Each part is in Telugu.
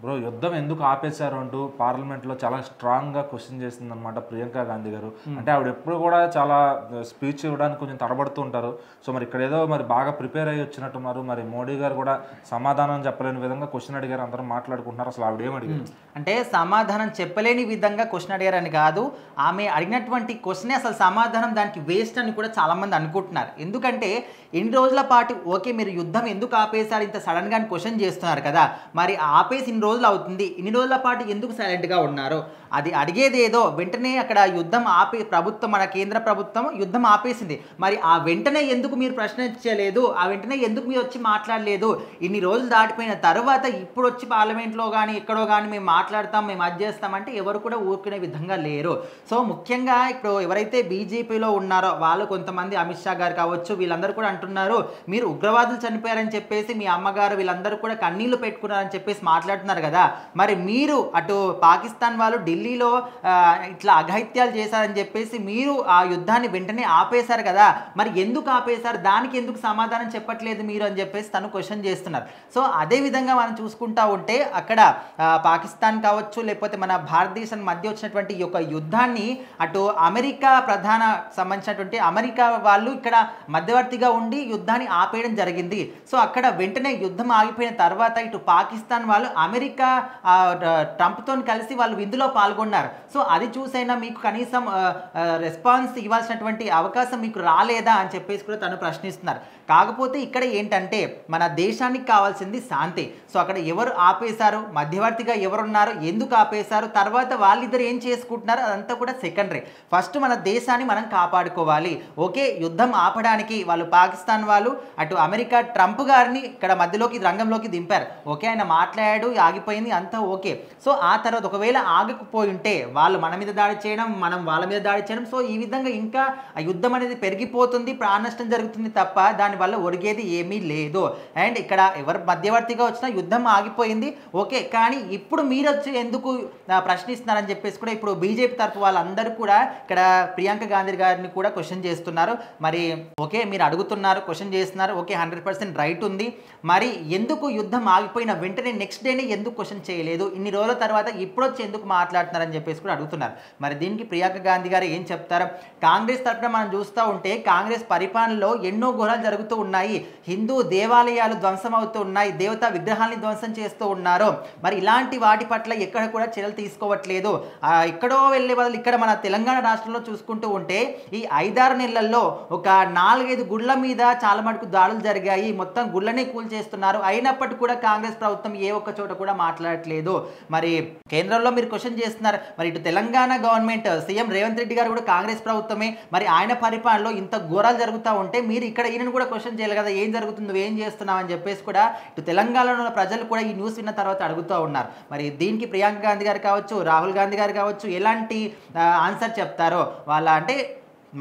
బ్రో యుద్ధం ఎందుకు ఆపేశారు అంటూ పార్లమెంట్లో చాలా స్ట్రాంగ్గా క్వశ్చన్ చేసిందనమాట ప్రియాంక గాంధీ గారు. అంటే ఆవిడ ఎప్పుడు కూడా చాలా స్పీచ్ ఇవ్వడానికి కొంచెం తడబడుతూ ఉంటారు. సో మరి ఇక్కడ ఏదో మరి బాగా ప్రిపేర్ అయ్యి వచ్చినట్టున్నారు. మరి మోడీ గారు కూడా సమాధానం చెప్పలేని విధంగా క్వశ్చన్ అడిగారు, అందరం మాట్లాడుకుంటున్నారు. అసలు ఆవిడ ఏం అడిగారు అంటే సమాధానం చెప్పలేని విధంగా క్వశ్చన్ అడిగారని కాదు, ఆమె అడిగినటువంటి క్వశ్చనే అసలు సమాధానం దానికి వేస్ట్ అని కూడా చాలామంది అనుకుంటున్నారు. ఎందుకంటే ఎన్ని రోజుల పాటు ఓకే మీరు యుద్ధం ఎందుకు ఆపేశారు ఇంత సడన్గా క్వశ్చన్ చేస్తున్నారు కదా, మరి ఆపేసి ఇన్ని రోజులు అవుతుంది, ఇన్ని రోజుల పాటు ఎందుకు సైలెంట్గా ఉన్నారు? అది అడిగేది ఏదో వెంటనే అక్కడ యుద్ధం ఆపే ప్రభుత్వం, మన కేంద్ర ప్రభుత్వం యుద్ధం ఆపేసింది. మరి ఆ వెంటనే ఎందుకు మీరు ప్రశ్నించలేదు, ఆ వెంటనే ఎందుకు మీరు వచ్చి మాట్లాడలేదు? ఇన్ని రోజులు దాటిపోయిన తర్వాత ఇప్పుడు వచ్చి పార్లమెంట్లో కానీ ఎక్కడో కానీ మేము మాట్లాడతాం, మేము అది చేస్తామంటే ఎవరు కూడా ఊరుకునే విధంగా లేరు. సో ముఖ్యంగా ఇప్పుడు ఎవరైతే బీజేపీలో ఉన్నారో వాళ్ళు కొంతమంది, అమిత్ షా గారు కావచ్చు, వీళ్ళందరూ కూడా అంటున్నారు మీరు ఉగ్రవాదులు చనిపోయారని చెప్పేసి మీ అమ్మగారు వీళ్ళందరూ కూడా కన్నీళ్లు పెట్టుకున్నారని చెప్పేసి మాట్లాడుతున్నారు కదా. మరి మీరు అటు పాకిస్తాన్ వాళ్ళు ఢిల్లీలో ఇట్లా అఘాయిత్యాలు చేశారని చెప్పేసి మీరు ఆ యుద్ధాన్ని వెంటనే ఆపేశారు కదా, మరి ఎందుకు ఆపేశారు, దానికి ఎందుకు సమాధానం చెప్పట్లేదు మీరు అని చెప్పేసి తను క్వశ్చన్ చేస్తున్నారు. సో అదే విధంగా మనం చూసుకుంటా ఉంటే అక్కడ పాకిస్తాన్ కావచ్చు లేకపోతే మన భారతదేశం మధ్య వచ్చినటువంటి ఈ యొక్క యుద్ధాన్ని అటు అమెరికా ప్రధాన సంబంధించినటువంటి అమెరికా వాళ్ళు ఇక్కడ మధ్యవర్తిగా ఉండి యుద్ధాన్ని ఆపేయడం జరిగింది. సో అక్కడ వెంటనే యుద్ధం ఆగిపోయిన తర్వాత ఇటు పాకిస్తాన్ వాళ్ళు అమెరికా ట్రంప్తో కలిసి వాళ్ళు విందులో పాల్గొన్నారు. సో అది చూసైనా మీకు కనీసం రెస్పాన్స్ ఇవ్వాల్సినటువంటి అవకాశం మీకు రాలేదా అని చెప్పేసి కూడా తను ప్రశ్నిస్తున్నారు. కాకపోతే ఇక్కడ ఏంటంటే మన దేశానికి కావాల్సింది శాంతి. సో అక్కడ ఎవరు ఆపేశారు, మధ్యవర్తిగా ఎవరున్నారు, ఎందుకు ఆపేశారు, తర్వాత వాళ్ళిద్దరు ఏం చేసుకుంటున్నారు అదంతా కూడా సెకండరీ. ఫస్ట్ మన దేశాన్ని మనం కాపాడుకోవాలి. ఓకే యుద్ధం ఆపడానికి వాళ్ళు పాకిస్తాన్ వాళ్ళు అటు అమెరికా ట్రంప్ గారిని ఇక్కడ మధ్యలోకి రంగంలోకి దింపారు. ఓకే ఆయన మాట్లాడాడు, ఆగిపోయింది, అంతా ఓకే. సో ఆ తర్వాత ఒకవేళ ఆగకపోయి ఉంటే వాళ్ళు మన మీద దాడి చేయడం, మనం వాళ్ళ మీద దాడి చేయడం, సో ఈ విధంగా ఇంకా ఆ యుద్ధం అనేది పెరిగిపోతుంది, ప్రాణ నష్టం జరుగుతుంది తప్ప దానివల్ల ఒరిగేది ఏమీ లేదు. అండ్ ఇక్కడ ఎవరు మధ్యవర్తిగా వచ్చినా యుద్ధం ఆగిపోయింది ఓకే, కానీ ఇప్పుడు మీరు వచ్చి ఎందుకు ప్రశ్నిస్తున్నారని చెప్పేసి కూడా ఇప్పుడు బీజేపీ తరఫు వాళ్ళందరూ కూడా ఇక్కడ ప్రియాంక గాంధీ గారిని కూడా క్వశ్చన్ చేస్తున్నారు. మరి ఓకే మీరు అడుగుతున్నారు, క్వశ్చన్ చేస్తున్నారు, ఓకే 100% రైట్ ఉంది. మరి ఎందుకు యుద్ధం ఆగిపోయిన వెంటనే నెక్స్ట్ డేనే ఎందుకు క్వశ్చన్ చేయలేదు, ఇన్ని రోజుల తర్వాత ఇప్పుడు వచ్చి ఎందుకు మాట్లాడుతున్నారని చెప్పేసి కూడా అడుగుతున్నారు. మరి దీనికి ప్రియాంక గాంధీ గారు ఏం చెప్తారు? కాంగ్రెస్ తరఫున మనం చూస్తూ ఉంటే కాంగ్రెస్ పరిపాలనలో ఎన్నో ఘోరాలు జరుగుతూ ఉన్నాయి, హిందూ దేవాలయాలు ధ్వంసం అవుతూ ఉన్నాయి, దేవతా విగ్రహాలని ధ్వంసం చేస్తూ ఉన్నారు. మరి ఇలాంటి వాటి పట్ల ఎక్కడ కూడా చర్యలు తీసుకోవట్లేదు. ఎక్కడో వెళ్ళే బదులు ఇక్కడ మన తెలంగాణ రాష్ట్రంలో చూసుకుంటూ ఉంటే ఈ 5-6 నెలల్లో ఒక 4-5 గుళ్ళ మీద చాలా మటుకు దాడులు జరిగాయి, మొత్తం గుళ్ళనే కూల్చేస్తున్నారు. అయినప్పటికీ కూడా కాంగ్రెస్ ప్రభుత్వం ఏ ఒక్క చోట కూడా మాట్లాడట్లేదు. మరి కేంద్రంలో మీరు క్వశ్చన్ చేస్తున్నారు, మరి ఇటు తెలంగాణ గవర్నమెంట్ సీఎం రేవంత్ రెడ్డి గారు కూడా కాంగ్రెస్ ప్రభుత్వమే, మరి ఆయన పరిపాలనలో ఇంత ఘోరాలు జరుగుతూ ఉంటే మీరు ఇక్కడ ఈయనను కూడా క్వశ్చన్ చేయాలి కదా, ఏం జరుగుతుంది, నువ్వేం చేస్తున్నావు అని చెప్పేసి కూడా ఇటు తెలంగాణలో ప్రజలు కూడా ఈ న్యూస్ విన్న తర్వాత అడుగుతూ ఉన్నారు. మరి దీనికి ప్రియాంక గాంధీ గారు కావచ్చు, రాహుల్ గాంధీ గారు కావచ్చు ఎలాంటి ఆన్సర్ చెప్తారో వాళ్ళ అంటే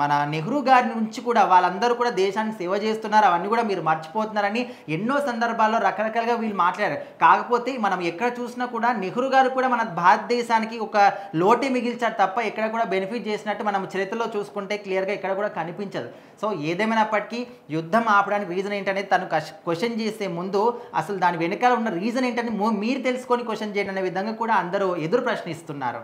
మన నెహ్రూ గారి నుంచి కూడా వాళ్ళందరూ కూడా దేశానికి సేవ చేస్తున్నారు, అవన్నీ కూడా మీరు మర్చిపోతున్నారని ఎన్నో సందర్భాల్లో రకరకాలుగా వీళ్ళు మాట్లాడారు. కాకపోతే మనం ఎక్కడ చూసినా కూడా నెహ్రూ గారు కూడా మన భారతదేశానికి ఒక లోటే మిగిల్చారు తప్ప ఎక్కడ కూడా బెనిఫిట్ చేసినట్టు మనం చరిత్రలో చూసుకుంటే క్లియర్గా ఎక్కడ కూడా కనిపించదు. సో ఏదేమైనప్పటికీ యుద్ధం ఆపడానికి రీజన్ ఏంటనేది తను క్వశ్చన్ చేసే ముందు అసలు దాని వెనకాల ఉన్న రీజన్ ఏంటని మీరు తెలుసుకొని క్వశ్చన్ చేయండి అనే విధంగా కూడా అందరూ ఎదురు ప్రశ్నిస్తున్నారు.